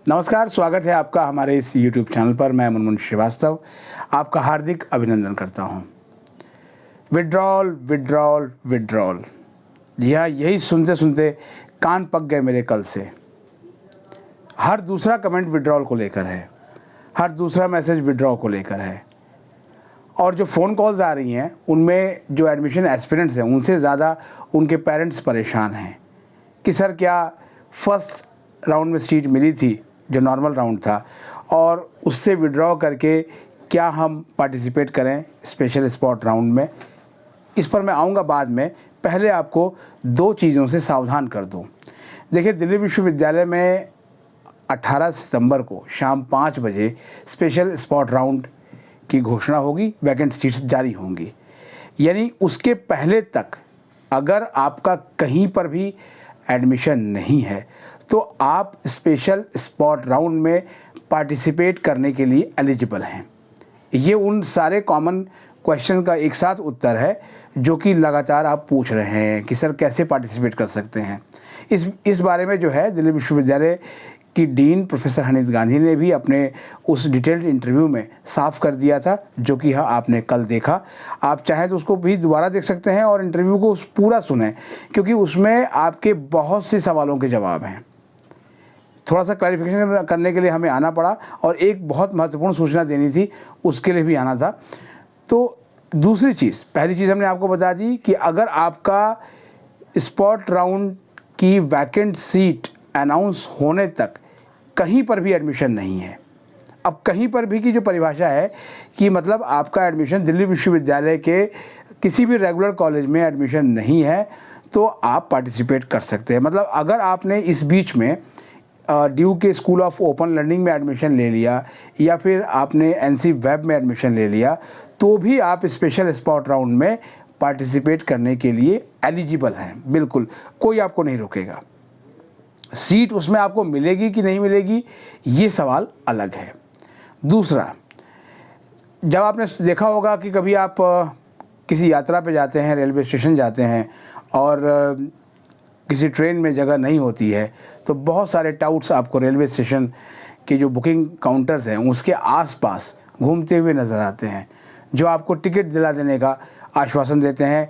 नमस्कार, स्वागत है आपका हमारे इस यूट्यूब चैनल पर। मैं मुनमुन श्रीवास्तव आपका हार्दिक अभिनंदन करता हूं। विड्रॉल विड्रॉल विड्रॉल, जी हाँ, यही सुनते सुनते कान पक गए मेरे कल से। हर दूसरा कमेंट विड्रॉल को लेकर है, हर दूसरा मैसेज विड्रॉ को लेकर है। और जो फ़ोन कॉल्स आ रही हैं उनमें जो एडमिशन एस्पिरेंट्स हैं उनसे ज़्यादा उनके पेरेंट्स परेशान हैं कि सर क्या फर्स्ट राउंड में सीट मिली थी जो नॉर्मल राउंड था, और उससे विड्रॉ करके क्या हम पार्टिसिपेट करें स्पेशल स्पॉट राउंड में। इस पर मैं आऊँगा बाद में। पहले आपको दो चीज़ों से सावधान कर दूँ। देखिए, दिल्ली विश्वविद्यालय में 18 सितंबर को शाम 5 बजे स्पेशल स्पॉट राउंड की घोषणा होगी, वैकेंट सीट्स जारी होंगी। यानी उसके पहले तक अगर आपका कहीं पर भी एडमिशन नहीं है तो आप स्पेशल स्पॉट राउंड में पार्टिसिपेट करने के लिए एलिजिबल हैं। ये उन सारे कॉमन क्वेश्चन का एक साथ उत्तर है जो कि लगातार आप पूछ रहे हैं कि सर कैसे पार्टिसिपेट कर सकते हैं। इस बारे में जो है दिल्ली विश्वविद्यालय की डीन प्रोफेसर हनीत गांधी ने भी अपने उस डिटेल्ड इंटरव्यू में साफ कर दिया था, जो कि हाँ आपने कल देखा। आप चाहें तो उसको भी दोबारा देख सकते हैं और इंटरव्यू को पूरा सुनें, क्योंकि उसमें आपके बहुत से सवालों के जवाब हैं। थोड़ा सा क्लैरिफिकेशन करने के लिए हमें आना पड़ा और एक बहुत महत्वपूर्ण सूचना देनी थी, उसके लिए भी आना था। तो दूसरी चीज़, पहली चीज़ हमने आपको बता दी कि अगर आपका स्पॉट राउंड की वैकेंट सीट अनाउंस होने तक कहीं पर भी एडमिशन नहीं है। अब कहीं पर भी की जो परिभाषा है कि मतलब आपका एडमिशन दिल्ली विश्वविद्यालय के किसी भी रेगुलर कॉलेज में एडमिशन नहीं है तो आप पार्टिसिपेट कर सकते हैं। मतलब अगर आपने इस बीच में ड्यू के स्कूल ऑफ ओपन लर्निंग में एडमिशन ले लिया या फिर आपने एनसी वेब में एडमिशन ले लिया तो भी आप स्पेशल स्पॉट राउंड में पार्टिसिपेट करने के लिए एलिजिबल हैं। बिल्कुल कोई आपको नहीं रोकेगा। सीट उसमें आपको मिलेगी कि नहीं मिलेगी ये सवाल अलग है। दूसरा, जब आपने देखा होगा कि कभी आप किसी यात्रा पे जाते हैं, रेलवे स्टेशन जाते हैं और किसी ट्रेन में जगह नहीं होती है तो बहुत सारे टाउट्स आपको रेलवे स्टेशन के जो बुकिंग काउंटर्स हैं उसके आसपास घूमते हुए नज़र आते हैं, जो आपको टिकट दिला देने का आश्वासन देते हैं।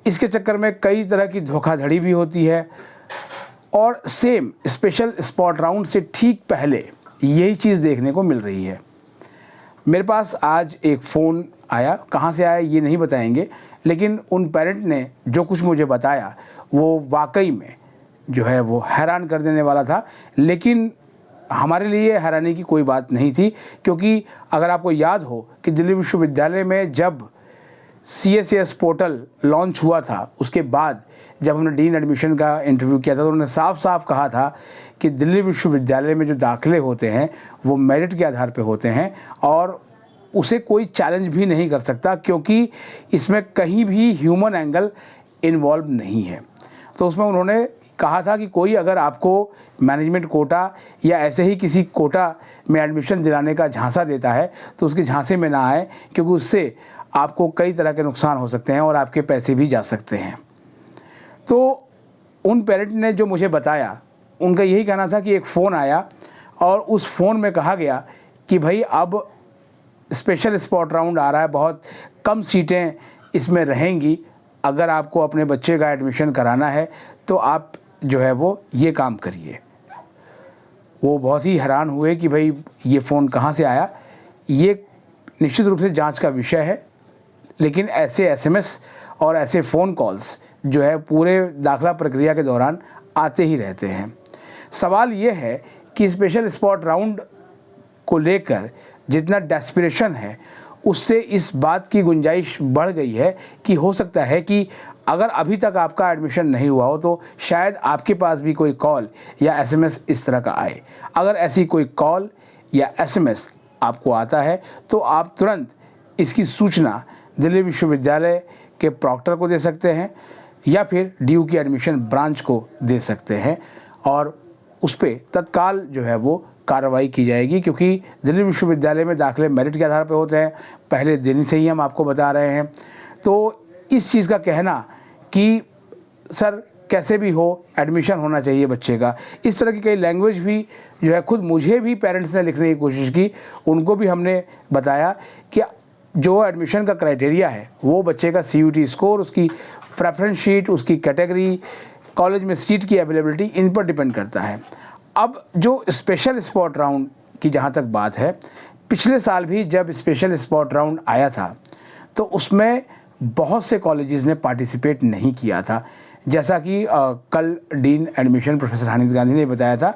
इसके चक्कर में कई तरह की धोखाधड़ी भी होती है। और सेम स्पेशल स्पॉट राउंड से ठीक पहले यही चीज़ देखने को मिल रही है। मेरे पास आज एक फ़ोन आया, कहाँ से आया ये नहीं बताएंगे, लेकिन उन पेरेंट ने जो कुछ मुझे बताया वो वाकई में जो है वो हैरान कर देने वाला था। लेकिन हमारे लिए हैरानी की कोई बात नहीं थी, क्योंकि अगर आपको याद हो कि दिल्ली विश्वविद्यालय में जब CSAS पोर्टल लॉन्च हुआ था उसके बाद जब हमने डीन एडमिशन का इंटरव्यू किया था तो उन्होंने साफ साफ कहा था कि दिल्ली विश्वविद्यालय में जो दाखिले होते हैं वो मेरिट के आधार पे होते हैं और उसे कोई चैलेंज भी नहीं कर सकता, क्योंकि इसमें कहीं भी ह्यूमन एंगल इन्वॉल्व नहीं है। तो उसमें उन्होंने कहा था कि कोई अगर आपको मैनेजमेंट कोटा या ऐसे ही किसी कोटा में एडमिशन दिलाने का झांसा देता है तो उसके झांसे में ना आए, क्योंकि उससे आपको कई तरह के नुकसान हो सकते हैं और आपके पैसे भी जा सकते हैं। तो उन पेरेंट ने जो मुझे बताया उनका यही कहना था कि एक फ़ोन आया और उस फ़ोन में कहा गया कि भाई अब स्पेशल स्पॉट राउंड आ रहा है, बहुत कम सीटें इसमें रहेंगी, अगर आपको अपने बच्चे का एडमिशन कराना है तो आप जो है वो ये काम करिए। वो बहुत ही हैरान हुए कि भाई ये फ़ोन कहाँ से आया। ये निश्चित रूप से जांच का विषय है, लेकिन ऐसे SMS और ऐसे फ़ोन कॉल्स जो है पूरे दाखिला प्रक्रिया के दौरान आते ही रहते हैं। सवाल ये है कि स्पेशल स्पॉट राउंड को लेकर जितना डेस्परेशन है उससे इस बात की गुंजाइश बढ़ गई है कि हो सकता है कि अगर अभी तक आपका एडमिशन नहीं हुआ हो तो शायद आपके पास भी कोई कॉल या SMS इस तरह का आए। अगर ऐसी कोई कॉल या SMS आपको आता है तो आप तुरंत इसकी सूचना दिल्ली विश्वविद्यालय के प्रॉक्टर को दे सकते हैं या फिर DU की एडमिशन ब्रांच को दे सकते हैं और उस पर तत्काल जो है वो कार्रवाई की जाएगी, क्योंकि दिल्ली विश्वविद्यालय में दाखिले मेरिट के आधार पर होते हैं, पहले दिन से ही हम आपको बता रहे हैं। तो इस चीज़ का कहना कि सर कैसे भी हो एडमिशन होना चाहिए बच्चे का। इस तरह की कई लैंग्वेज भी जो है खुद मुझे भी पेरेंट्स ने लिखने की कोशिश की, उनको भी हमने बताया कि जो एडमिशन का क्राइटेरिया है वो बच्चे का CUT स्कोर, उसकी प्रेफरेंस शीट, उसकी कैटेगरी, कॉलेज में सीट की अवेलेबिलिटी, इन पर डिपेंड करता है। अब जो स्पेशल स्पॉट राउंड की जहाँ तक बात है, पिछले साल भी जब स्पेशल स्पॉट राउंड आया था तो उसमें बहुत से कॉलेजेस ने पार्टिसिपेट नहीं किया था। जैसा कि कल डीन एडमिशन प्रोफेसर हानिद गांधी ने बताया था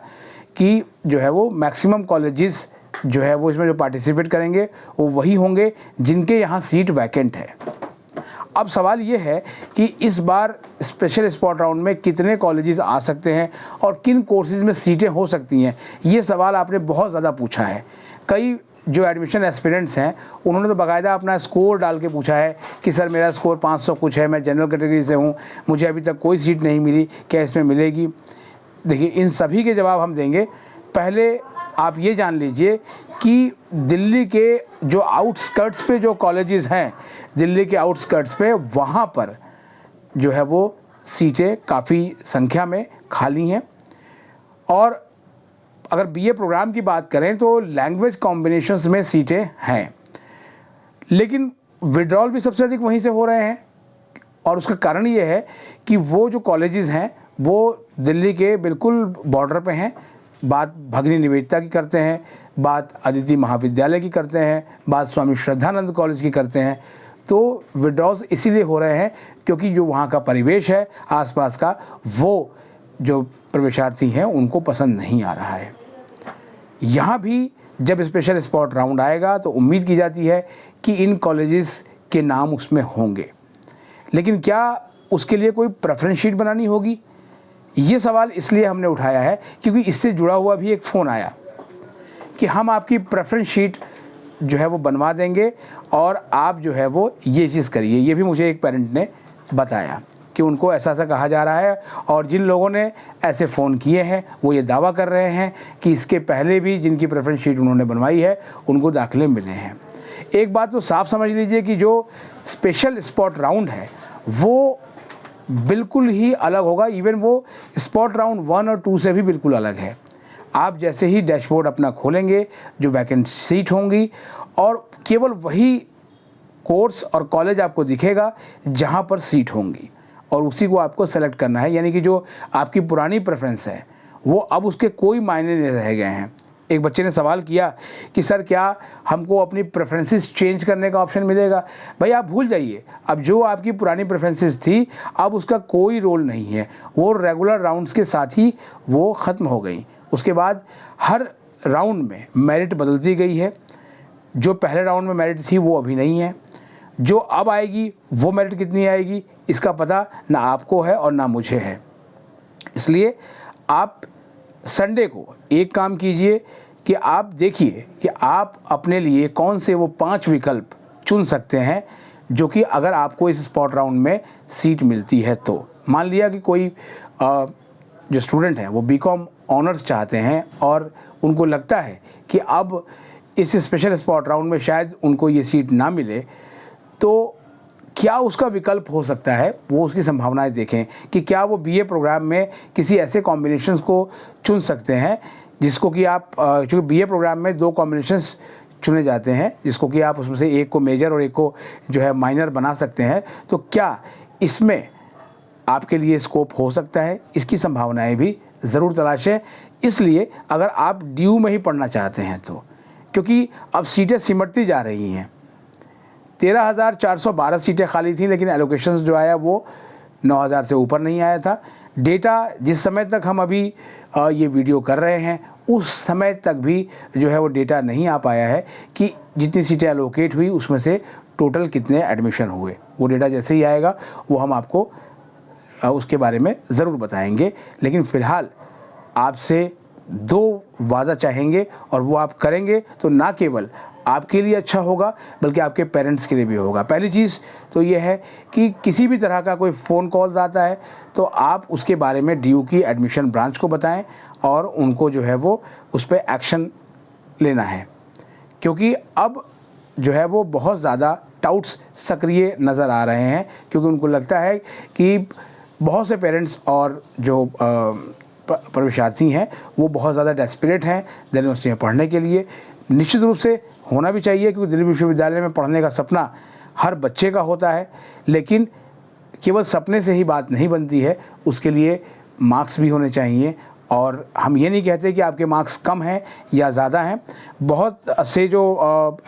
कि जो है वो मैक्सिमम कॉलेजेस जो है वो इसमें जो पार्टिसिपेट करेंगे वो वही होंगे जिनके यहाँ सीट वैकेंट है। अब सवाल ये है कि इस बार स्पेशल स्पॉट राउंड में कितने कॉलेजेस आ सकते हैं और किन कोर्सेज में सीटें हो सकती हैं, ये सवाल आपने बहुत ज़्यादा पूछा है। कई जो एडमिशन एस्पिरेंट्स हैं उन्होंने तो बाकायदा अपना स्कोर डाल के पूछा है कि सर मेरा स्कोर 500 कुछ है, मैं जनरल कैटेगरी से हूँ, मुझे अभी तक कोई सीट नहीं मिली, क्या इसमें मिलेगी। देखिए, इन सभी के जवाब हम देंगे। पहले आप ये जान लीजिए कि दिल्ली के जो आउटस्कर्ट्स पे जो कॉलेजेस हैं, दिल्ली के आउटस्कर्ट्स पे, वहाँ पर जो है वो सीटें काफ़ी संख्या में खाली हैं। और अगर BA प्रोग्राम की बात करें तो लैंग्वेज कॉम्बिनेशंस में सीटें हैं, लेकिन विड्रॉल भी सबसे अधिक वहीं से हो रहे हैं। और उसका कारण ये है कि वो जो कॉलेजेस हैं वो दिल्ली के बिल्कुल बॉर्डर पे हैं। बात भगिनी निवेदिता की करते हैं, बात अदिति महाविद्यालय की करते हैं, बात स्वामी श्रद्धानंद कॉलेज की करते हैं। तो विड्रॉल्स इसीलिए हो रहे हैं क्योंकि जो वहाँ का परिवेश है आसपास का, वो जो प्रवेशार्थी हैं उनको पसंद नहीं आ रहा है। यहाँ भी जब स्पेशल स्पॉट राउंड आएगा तो उम्मीद की जाती है कि इन कॉलेजेस के नाम उसमें होंगे, लेकिन क्या उसके लिए कोई प्रेफरेंस शीट बनानी होगी, ये सवाल इसलिए हमने उठाया है क्योंकि इससे जुड़ा हुआ भी एक फ़ोन आया कि हम आपकी प्रेफरेंस शीट जो है वो बनवा देंगे और आप जो है वो ये चीज़ करिए। ये भी मुझे एक पेरेंट ने बताया कि उनको ऐसा ऐसा कहा जा रहा है, और जिन लोगों ने ऐसे फ़ोन किए हैं वो ये दावा कर रहे हैं कि इसके पहले भी जिनकी प्रेफरेंस शीट उन्होंने बनवाई है उनको दाखिले मिले हैं। एक बात तो साफ समझ लीजिए कि जो स्पेशल स्पॉट राउंड है वो बिल्कुल ही अलग होगा। इवन वो स्पॉट राउंड 1 और 2 से भी बिल्कुल अलग है। आप जैसे ही डैशबोर्ड अपना खोलेंगे, जो वैकेंट सीट होंगी, और केवल वही कोर्स और कॉलेज आपको दिखेगा जहां पर सीट होंगी, और उसी को आपको सेलेक्ट करना है। यानी कि जो आपकी पुरानी प्रेफरेंस है वो अब उसके कोई मायने नहीं रह गए हैं। एक बच्चे ने सवाल किया कि सर क्या हमको अपनी प्रेफरेंसेस चेंज करने का ऑप्शन मिलेगा। भाई आप भूल जाइए, अब जो आपकी पुरानी प्रेफरेंसेस थी अब उसका कोई रोल नहीं है, वो रेगुलर राउंड्स के साथ ही वो ख़त्म हो गई। उसके बाद हर राउंड में मेरिट बदलती गई है। जो पहले राउंड में मेरिट थी वो अभी नहीं है, जो अब आएगी वो मेरिट कितनी आएगी इसका पता ना आपको है और ना मुझे है। इसलिए आप संडे को एक काम कीजिए कि आप देखिए कि आप अपने लिए कौन से वो 5 विकल्प चुन सकते हैं जो कि अगर आपको इस स्पॉट राउंड में सीट मिलती है तो। मान लिया कि कोई जो स्टूडेंट हैं वो BCom ऑनर्स चाहते हैं और उनको लगता है कि अब इस स्पेशल स्पॉट राउंड में शायद उनको ये सीट ना मिले, तो क्या उसका विकल्प हो सकता है, वो उसकी संभावनाएं देखें कि क्या वो BA प्रोग्राम में किसी ऐसे कॉम्बिनेशंस को चुन सकते हैं जिसको कि आप, चूँकि BA प्रोग्राम में 2 कॉम्बिनेशंस चुने जाते हैं जिसको कि आप उसमें से एक को मेजर और एक को जो है माइनर बना सकते हैं, तो क्या इसमें आपके लिए स्कोप हो सकता है, इसकी संभावनाएं भी ज़रूर तलाशें। इसलिए अगर आप DU में ही पढ़ना चाहते हैं तो, क्योंकि अब सीटें सिमटती जा रही हैं। 13,412 सीटें खाली थी, लेकिन एलोकेशंस जो आया वो 9,000 से ऊपर नहीं आया था। डेटा जिस समय तक हम अभी ये वीडियो कर रहे हैं उस समय तक भी जो है वो डेटा नहीं आ पाया है कि जितनी सीटें एलोकेट हुई उसमें से टोटल कितने एडमिशन हुए। वो डेटा जैसे ही आएगा वो हम आपको उसके बारे में ज़रूर बताएंगे। लेकिन फ़िलहाल आपसे 2 वादा चाहेंगे, और वो आप करेंगे तो ना केवल आपके लिए अच्छा होगा बल्कि आपके पेरेंट्स के लिए भी होगा। पहली चीज़ तो ये है कि किसी भी तरह का कोई फ़ोन कॉल्स आता है तो आप उसके बारे में DU की एडमिशन ब्रांच को बताएं और उनको जो है वो उस पर एक्शन लेना है, क्योंकि अब जो है वो बहुत ज़्यादा टाउट्स सक्रिय नज़र आ रहे हैं, क्योंकि उनको लगता है कि बहुत से पेरेंट्स और जो प्रवेशार्थी हैं वो बहुत ज़्यादा डेस्परेट हैं दिल्ली यूनिवर्सिटी में पढ़ने के लिए। निश्चित रूप से होना भी चाहिए, क्योंकि दिल्ली विश्वविद्यालय में पढ़ने का सपना हर बच्चे का होता है, लेकिन केवल सपने से ही बात नहीं बनती है, उसके लिए मार्क्स भी होने चाहिए। और हम ये नहीं कहते कि आपके मार्क्स कम हैं या ज़्यादा हैं। बहुत से जो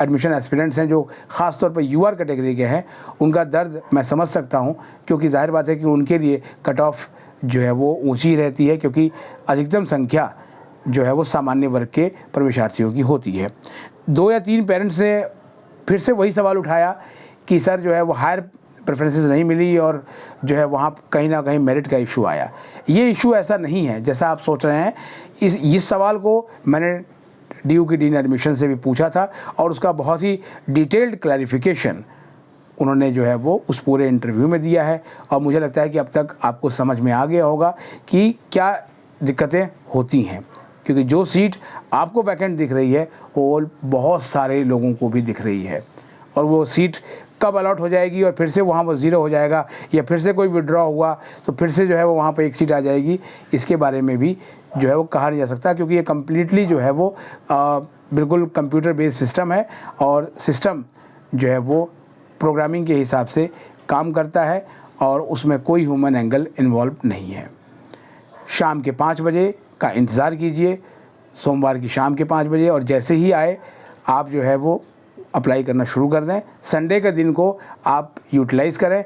एडमिशन एस्पिरेंट्स हैं जो ख़ास तौर पर यूआर कैटेगरी के हैं, उनका दर्द मैं समझ सकता हूं, क्योंकि जाहिर बात है कि उनके लिए कट ऑफ जो है वो ऊंची रहती है, क्योंकि अधिकतम संख्या जो है वो सामान्य वर्ग के प्रवेशार्थियों की होती है। 2 या 3 पेरेंट्स ने फिर से वही सवाल उठाया कि सर जो है वो हायर प्रेफरेंसेस नहीं मिली और जो है वहाँ कहीं ना कहीं मेरिट का इशू आया। ये इशू ऐसा नहीं है जैसा आप सोच रहे हैं। इस सवाल को मैंने डीयू की डीन एडमिशन से भी पूछा था और उसका बहुत ही डिटेल्ड क्लैरिफिकेशन उन्होंने जो है वो उस पूरे इंटरव्यू में दिया है। और मुझे लगता है कि अब तक आपको समझ में आ गया होगा कि क्या दिक्कतें होती हैं, क्योंकि जो सीट आपको वैकेंट दिख रही है वो बहुत सारे लोगों को भी दिख रही है, और वो सीट कब अलॉट हो जाएगी और फिर से वहाँ वो ज़ीरो हो जाएगा या फिर से कोई विड्रॉ हुआ तो फिर से जो है वो वहाँ पे एक सीट आ जाएगी, इसके बारे में भी जो है वो कहा नहीं जा सकता, क्योंकि ये कम्प्लीटली जो है वो बिल्कुल कंप्यूटर बेस्ड सिस्टम है और सिस्टम जो है वो प्रोग्रामिंग के हिसाब से काम करता है और उसमें कोई ह्यूमन एंगल इन्वॉल्व नहीं है। शाम के 5 बजे का इंतज़ार कीजिए, सोमवार की शाम के 5 बजे, और जैसे ही आए आप जो है वो अप्लाई करना शुरू कर दें। संडे के दिन को आप यूटिलाइज़ करें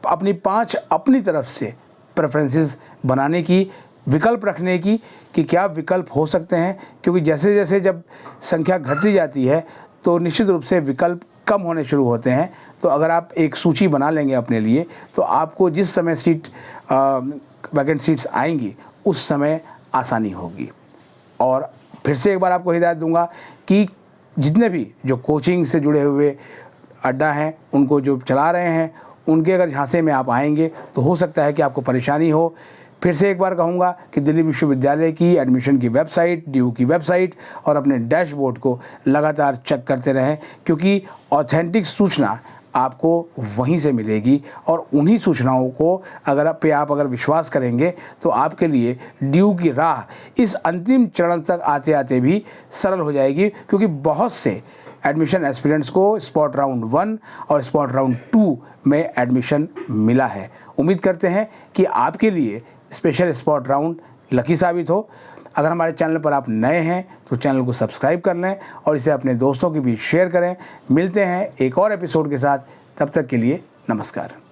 अपनी 5 अपनी तरफ से प्रेफरेंसेस बनाने की, विकल्प रखने की कि क्या विकल्प हो सकते हैं, क्योंकि जैसे जैसे जब संख्या घटती जाती है तो निश्चित रूप से विकल्प कम होने शुरू होते हैं। तो अगर आप एक सूची बना लेंगे अपने लिए तो आपको जिस समय वैकेंट सीट्स आएंगी उस समय आसानी होगी। और फिर से एक बार आपको हिदायत दूंगा कि जितने भी जो कोचिंग से जुड़े हुए अड्डा हैं उनको जो चला रहे हैं, उनके अगर झांसे में आप आएंगे तो हो सकता है कि आपको परेशानी हो। फिर से एक बार कहूँगा कि दिल्ली विश्वविद्यालय की एडमिशन की वेबसाइट, डीयू की वेबसाइट और अपने डैशबोर्ड को लगातार चेक करते रहें, क्योंकि ऑथेंटिक सूचना आपको वहीं से मिलेगी और उन्हीं सूचनाओं को आप अगर विश्वास करेंगे तो आपके लिए डीयू की राह इस अंतिम चरण तक आते आते भी सरल हो जाएगी, क्योंकि बहुत से एडमिशन एस्पिरेंट्स को स्पॉट राउंड 1 और स्पॉट राउंड 2 में एडमिशन मिला है। उम्मीद करते हैं कि आपके लिए स्पेशल स्पॉट राउंड लकी साबित हो। अगर हमारे चैनल पर आप नए हैं तो चैनल को सब्सक्राइब कर लें और इसे अपने दोस्तों के बीच शेयर करें। मिलते हैं एक और एपिसोड के साथ, तब तक के लिए नमस्कार।